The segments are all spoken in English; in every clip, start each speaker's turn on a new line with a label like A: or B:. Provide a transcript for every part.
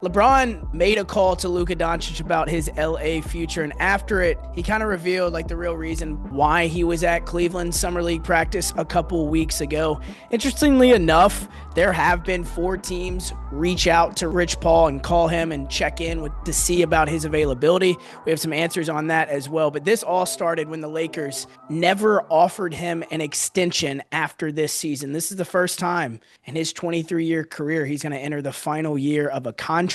A: LeBron made a call to Luka Doncic about his LA future, and after it, he kind of revealed the real reason why he was at Cleveland Summer League practice a couple weeks ago. Interestingly enough, there have been 4 teams reach out to Rich Paul and call him and check in to see about his availability. We have some answers on that as well, but this all started when the Lakers never offered him an extension after this season. This is the first time in his 23-year career he's going to enter the final year of a contract.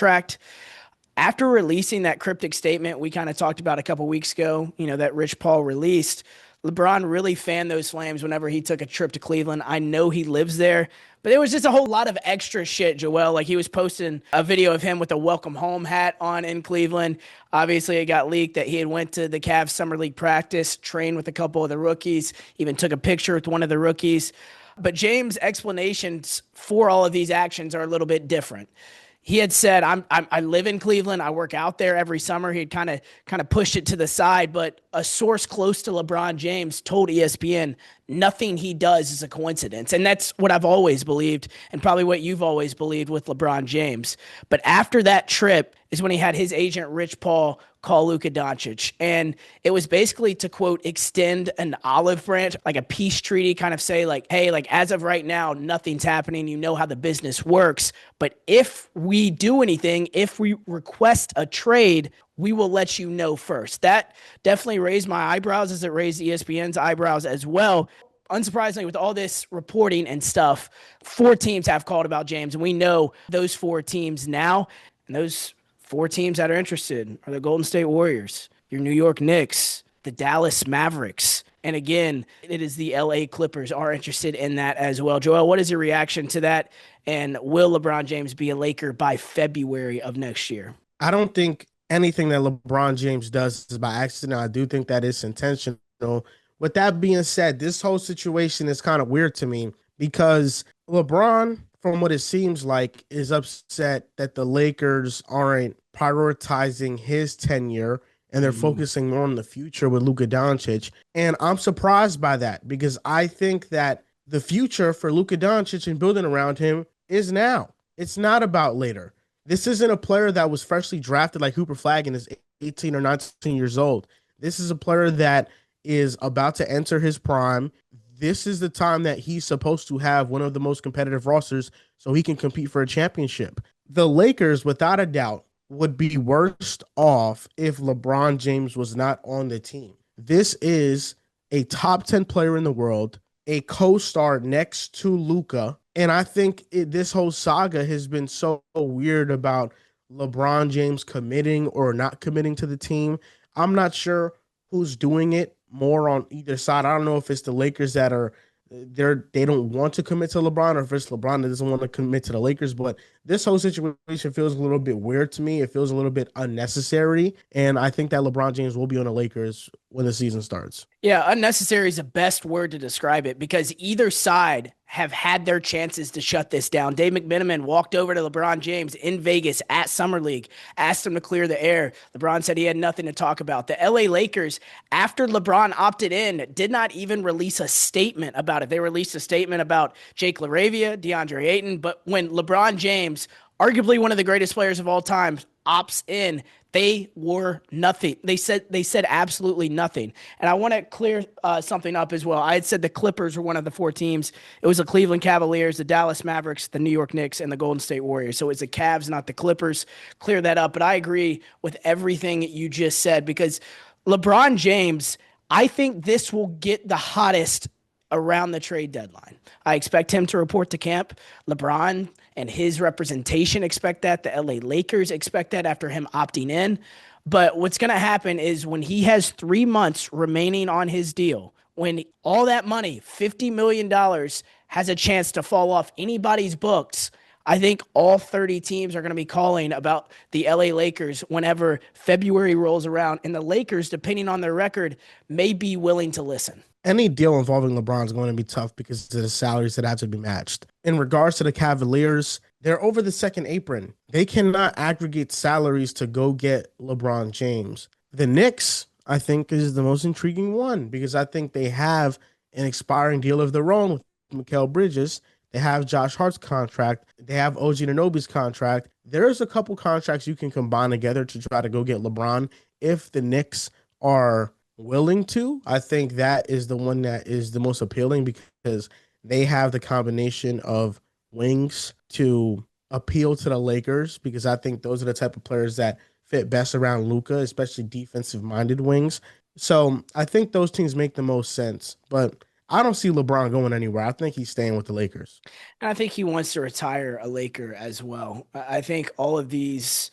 A: After releasing that cryptic statement we kind of talked about a couple weeks ago, that Rich Paul released, LeBron really fanned those flames whenever he took a trip to Cleveland. I know he lives there, but there was just a whole lot of extra shit, Joel. He was posting a video of him with a welcome home hat on in Cleveland. Obviously, it got leaked that he had went to the Cavs Summer League practice, trained with a couple of the rookies, even took a picture with one of the rookies. But James' explanations for all of these actions are a little bit different. He had said, I live in Cleveland. I work out there every summer. He had kind of pushed it to the side, but a source close to LeBron James told ESPN nothing he does is a coincidence. And that's what I've always believed, and probably what you've always believed with LeBron James. But after that trip is when he had his agent, Rich Paul, call Luka Doncic. And it was basically to, quote, extend an olive branch, like a peace treaty, kind of say hey, as of right now, nothing's happening. You know how the business works. But if we do anything, if we request a trade, we will let you know first. That definitely raised my eyebrows as it raised ESPN's eyebrows as well. Unsurprisingly, with all this reporting and stuff, 4 teams have called about James, and we know those 4 teams now. And those 4 teams that are interested are the Golden State Warriors, your New York Knicks, the Dallas Mavericks, and again, it is the LA Clippers are interested in that as well. Joel, what is your reaction to that? And will LeBron James be a Laker by February of next year?
B: I don't think anything that LeBron James does is by accident. I do think that it's intentional. With that being said, this whole situation is kind of weird to me because LeBron, from what it seems like, is upset that the Lakers aren't prioritizing his tenure and they're focusing more on the future with Luka Doncic. And I'm surprised by that because I think that the future for Luka Doncic and building around him is now. It's not about later. This isn't a player that was freshly drafted like Hooper Flag and is 18 or 19 years old. This is a player that is about to enter his prime. This is the time that he's supposed to have one of the most competitive rosters so he can compete for a championship. The Lakers, without a doubt, would be worse off if LeBron James was not on the team. This is a top 10 player in the world, a co-star next to Luka. And I think this whole saga has been so weird about LeBron James committing or not committing to the team. I'm not sure who's doing it more on either side. I don't know if it's the Lakers that they don't want to commit to LeBron, or if it's LeBron that doesn't want to commit to the Lakers. But this whole situation feels a little bit weird to me. It feels a little bit unnecessary. And I think that LeBron James will be on the Lakers when the season starts.
A: Yeah, unnecessary is the best word to describe it because either side have had their chances to shut this down. Dave McMenamin walked over to LeBron James in Vegas at Summer League, asked him to clear the air. LeBron said he had nothing to talk about. The LA Lakers, after LeBron opted in, did not even release a statement about it. They released a statement about Jake LaRavia, DeAndre Ayton, but when LeBron James, arguably one of the greatest players of all time, opts in, they were nothing. They said absolutely nothing. And I want to clear something up as well. I had said the Clippers were one of the 4 teams. It was the Cleveland Cavaliers, the Dallas Mavericks, the New York Knicks, and the Golden State Warriors. So it's the Cavs, not the Clippers. Clear that up. But I agree with everything you just said because LeBron James, I think this will get the hottest around the trade deadline. I expect him to report to camp. LeBron and his representation expect that. The LA Lakers expect that after him opting in. But what's going to happen is when he has 3 months remaining on his deal, when all that money, $50 million, has a chance to fall off anybody's books, I think all 30 teams are going to be calling about the LA Lakers whenever February rolls around. And the Lakers, depending on their record, may be willing to listen.
B: Any deal involving LeBron is going to be tough because of the salaries that have to be matched. In regards to the Cavaliers, they're over the second apron. They cannot aggregate salaries to go get LeBron James. The Knicks, I think, is the most intriguing one because I think they have an expiring deal of their own with Mikal Bridges They have Josh Hart's contract. They have OG Anunoby's contract. There's a couple contracts you can combine together to try to go get LeBron if the Knicks are willing to. I think that is the one that is the most appealing because they have the combination of wings to appeal to the Lakers because I think those are the type of players that fit best around Luka, especially defensive minded wings. So I think those teams make the most sense. But I don't see LeBron going anywhere. I think he's staying with the Lakers.
A: And I think he wants to retire a Laker as well. I think all of these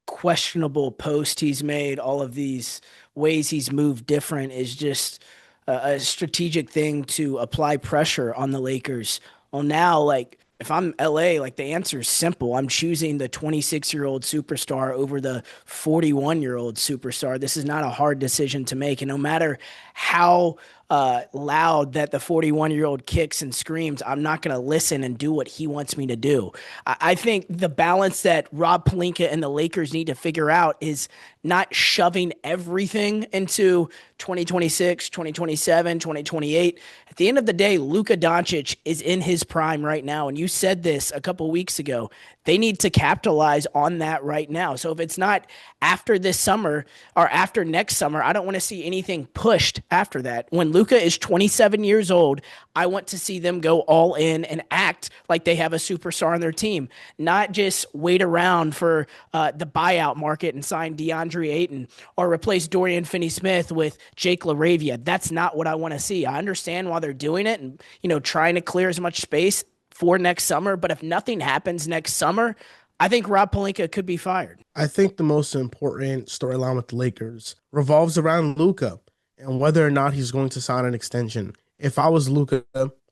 A: questionable posts he's made, all of these ways he's moved different is just a strategic thing to apply pressure on the Lakers. Well, now, like, if I'm LA, like the answer is simple. I'm choosing the 26-year-old superstar over the 41-year-old superstar. This is not a hard decision to make. And no matter how loud that the 41-year-old kicks and screams, I'm not going to listen and do what he wants me to do. I think the balance that Rob Pelinka and the Lakers need to figure out is not shoving everything into 2026, 2027, 2028. At the end of the day, Luka Doncic is in his prime right now. And you said this a couple weeks ago. They need to capitalize on that right now. So if it's not after this summer or after next summer, I don't want to see anything pushed after that. When Luka is 27 years old, I want to see them go all in and act like they have a superstar on their team, not just wait around for the buyout market and sign DeAndre Ayton or replace Dorian Finney-Smith with Jake LaRavia. That's not what I want to see. I understand why they're doing it and, trying to clear as much space for next summer. But if nothing happens next summer, I think Rob Pelinka could be fired.
B: I think the most important storyline with the Lakers revolves around Luka and whether or not he's going to sign an extension. If I was Luka,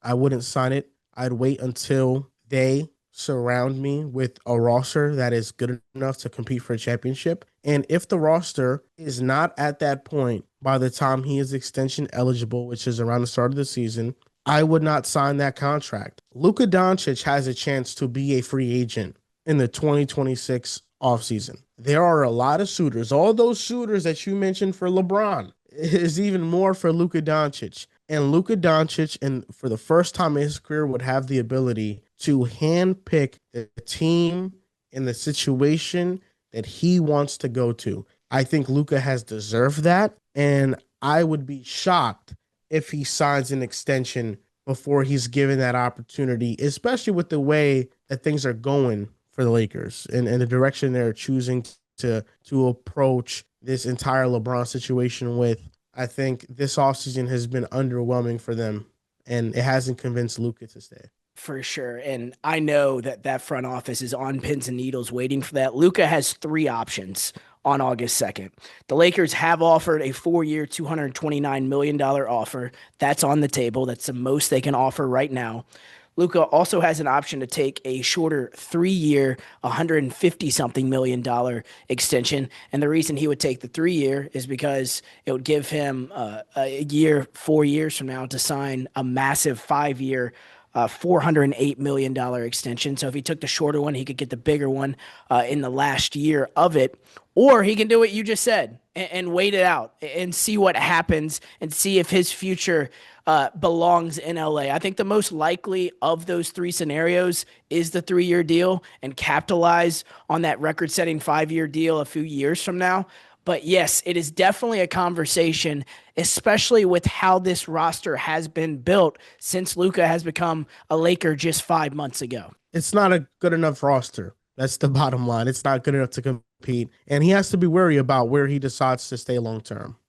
B: I wouldn't sign it. I'd wait until they surround me with a roster that is good enough to compete for a championship. And if the roster is not at that point by the time he is extension eligible, which is around the start of the season, I would not sign that contract. Luka Doncic has a chance to be a free agent in the 2026 offseason. There are a lot of suitors. All those suitors that you mentioned for LeBron is even more for Luka Doncic. And Luka Doncic, and for the first time in his career, would have the ability to handpick the team in the situation that he wants to go to. I think Luka has deserved that, and I would be shocked if he signs an extension before he's given that opportunity, especially with the way that things are going for the Lakers and the direction they're choosing to approach this entire LeBron situation with. I think this offseason has been underwhelming for them, and it hasn't convinced Luka to stay.
A: For sure. And I know that front office is on pins and needles waiting for that. Luka has three options on August 2nd. The Lakers have offered a 4-year, $229 million offer. That's on the table. That's the most they can offer right now. Luka also has an option to take a shorter 3-year, $150-something million extension. And the reason he would take the 3-year is because it would give him a year, 4 years from now to sign a massive 5-year, $408 million extension. So if he took the shorter one, he could get the bigger one in the last year of it. Or he can do what you just said and wait it out and see what happens and see if his future belongs in LA. I think the most likely of those three scenarios is the 3-year deal and capitalize on that record-setting 5-year deal a few years from now. But yes, it is definitely a conversation, especially with how this roster has been built since Luka has become a Laker just 5 months ago.
B: It's not a good enough roster. That's the bottom line. It's not good enough to compete. And he has to be worried about where he decides to stay long term.